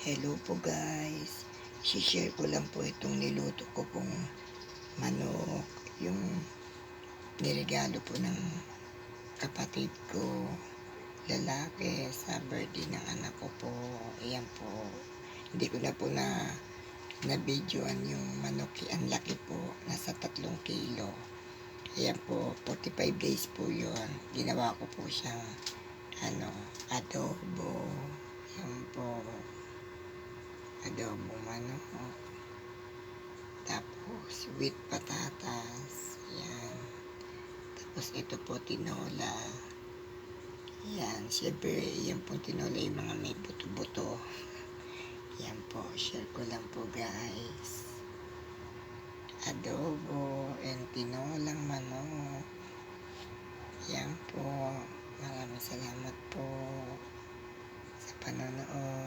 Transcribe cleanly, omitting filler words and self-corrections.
Hello po guys, share ko lang po itong niluto ko pong manok, yung niregalo po ng kapatid ko, lalaki, sa birthday ng anak ko po. Ayan po, hindi ko na po na videoan yung manok, ang laki po, nasa 3 kilo. Ayan po, 45 days po yun. Ginawa ko po siyang adobo, yan po, adobo manok, tapos with patatas, yan. Tapos ito po tinola, yan. Siyempre yan po tinola, yung mga may buto-buto. Yan po, share ko lang po guys. Adobo and tinolang manok. Yan po, maraming salamat po sa panonood.